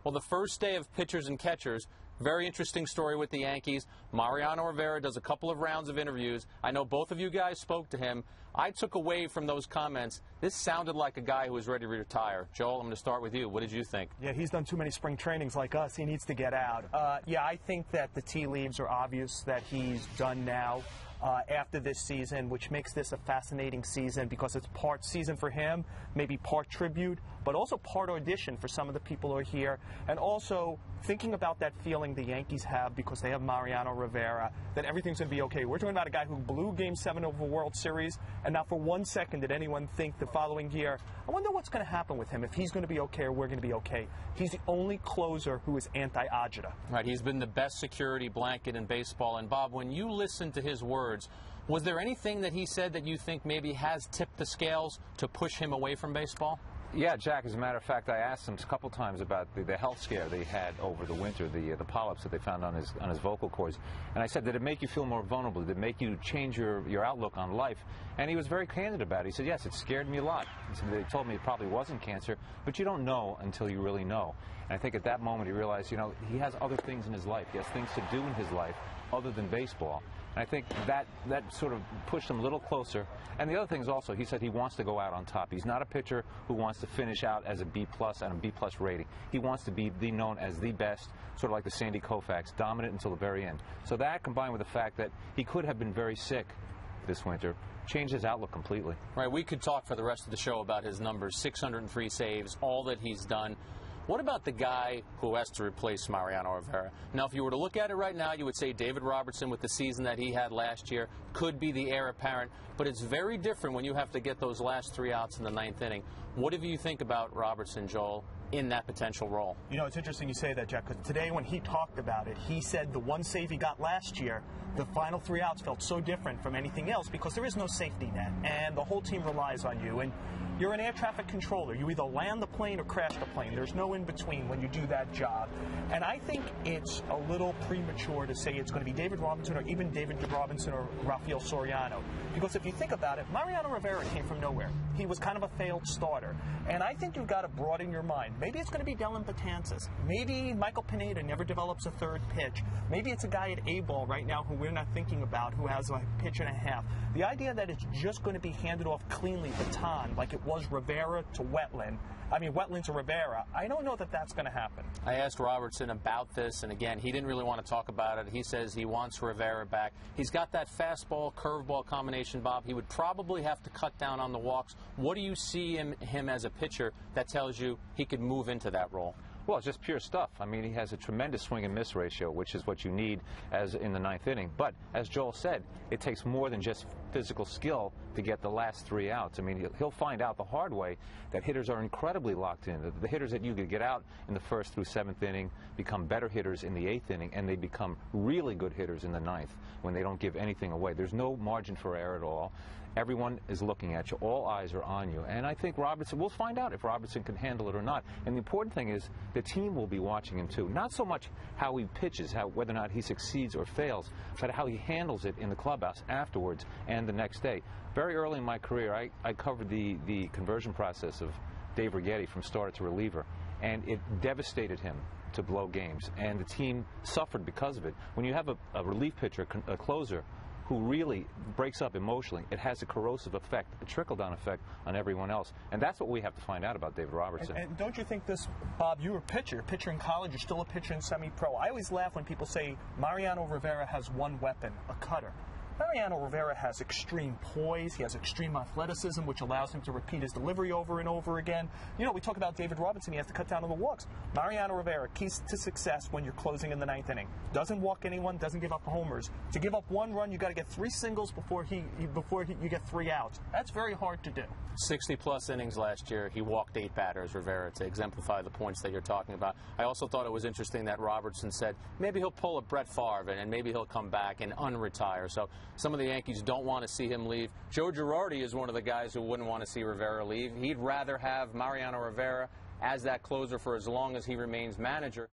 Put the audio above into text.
Well, the first day of pitchers and catchers, very interesting story with the Yankees. Mariano Rivera does a couple of rounds of interviews. I know both of you guys spoke to him. I took away from those comments, this sounded like a guy who was ready to retire. Joel, I'm going to start with you. What did you think? Yeah, he's done too many spring trainings like us. He needs to get out. Yeah, I think that the tea leaves are obvious that he's done now. After this season, which makes this a fascinating season because it's part season for him, maybe part tribute, but also part audition for some of the people who are here, and also thinking about that feeling the Yankees have because they have Mariano Rivera, that everything's going to be okay. We're talking about a guy who blew Game 7 of a World Series, and not for 1 second did anyone think the following year, I wonder what's going to happen with him, if he's going to be okay or we're going to be okay. He's the only closer who is anti-agita. Right, he's been the best security blanket in baseball. And Bob, when you listen to his words, was there anything that he said that you think maybe has tipped the scales to push him away from baseball? Yeah, Jack, as a matter of fact, I asked him a couple times about the health scare they had over the winter, the polyps that they found on his vocal cords. And I said, did it make you feel more vulnerable? Did it make you change your outlook on life? And he was very candid about it. He said, yes, it scared me a lot. He said, they told me it probably wasn't cancer, but you don't know until you really know. And I think at that moment he realized, you know, he has other things in his life. He has things to do in his life other than baseball. And I think that sort of pushed him a little closer. And the other thing is also, he said he wants to go out on top. He's not a pitcher who wants to finish out as a B+ and a B+ rating. He wants to be known as the best, sort of like the Sandy Koufax, dominant until the very end. So that, combined with the fact that he could have been very sick this winter, changed his outlook completely. Right, we could talk for the rest of the show about his numbers, 603 saves, all that he's done. What about the guy who has to replace Mariano Rivera? Now, if you were to look at it right now, you would say David Robertson, with the season that he had last year, could be the heir apparent. But it's very different when you have to get those last 3 outs in the 9th inning. What do you think about Robertson, Joel, in that potential role? You know, it's interesting you say that, Jack, because today when he talked about it, he said the one save he got last year, the final 3 outs felt so different from anything else because there is no safety net, and the whole team relies on you. And you're an air traffic controller. You either land the plane or crash the plane. There's no in-between when you do that job. And I think it's a little premature to say it's going to be David Robinson or even David Robinson or Rafael Soriano. Because if you think about it, Mariano Rivera came from nowhere. He was kind of a failed starter. And I think you've got to broaden your mind. Maybe it's going to be Dellin Betances. Maybe Michael Pineda never develops a third pitch. Maybe it's a guy at A-ball right now who we're not thinking about who has a pitch and a half. The idea that it's just going to be handed off cleanly, baton, like it was Rivera to Wetland. I mean, Wetland to Rivera. I don't know that that's going to happen. I asked Robertson about this, and again, he didn't really want to talk about it. He says he wants Rivera back. He's got that fastball, curveball combination, Bob. He would probably have to cut down on the walks. What do you see him as a pitcher that tells you he could move into that role? Well, it's just pure stuff. I mean, he has a tremendous swing and miss ratio, which is what you need as in the 9th inning. But as Joel said, it takes more than just physical skill to get the last 3 outs. I mean, he'll find out the hard way that hitters are incredibly locked in. The hitters that you could get out in the 1st through 7th inning become better hitters in the 8th inning, and they become really good hitters in the 9th when they don't give anything away. There's no margin for error at all. Everyone is looking at you. All eyes are on you. And I think Robertson, we'll find out if Robertson can handle it or not. And the important thing is the team will be watching him too. Not so much how he pitches, whether or not he succeeds or fails, but how he handles it in the clubhouse afterwards and the next day. Very early in my career, I covered the conversion process of Dave Righetti from starter to reliever, and it devastated him to blow games. And the team suffered because of it. When you have a relief pitcher, a closer, who really breaks up emotionally, it has a corrosive effect, a trickle-down effect on everyone else. And that's what we have to find out about David Robertson. And don't you think this, Bob, you were a pitcher in college, you're still a pitcher in semi-pro. I always laugh when people say Mariano Rivera has one weapon, a cutter. Mariano Rivera has extreme poise, he has extreme athleticism, which allows him to repeat his delivery over and over again. You know, we talk about David Robinson, he has to cut down on the walks. Mariano Rivera, keys to success when you're closing in the 9th inning. Doesn't walk anyone, doesn't give up homers. To give up 1 run, you got to get 3 singles before you get 3 outs. That's very hard to do. 60-plus innings last year. He walked 8 batters, Rivera, to exemplify the points that you're talking about. I also thought it was interesting that Robertson said maybe he'll pull a Brett Favre and maybe he'll come back and unretire. So some of the Yankees don't want to see him leave. Joe Girardi is one of the guys who wouldn't want to see Rivera leave. He'd rather have Mariano Rivera as that closer for as long as he remains manager.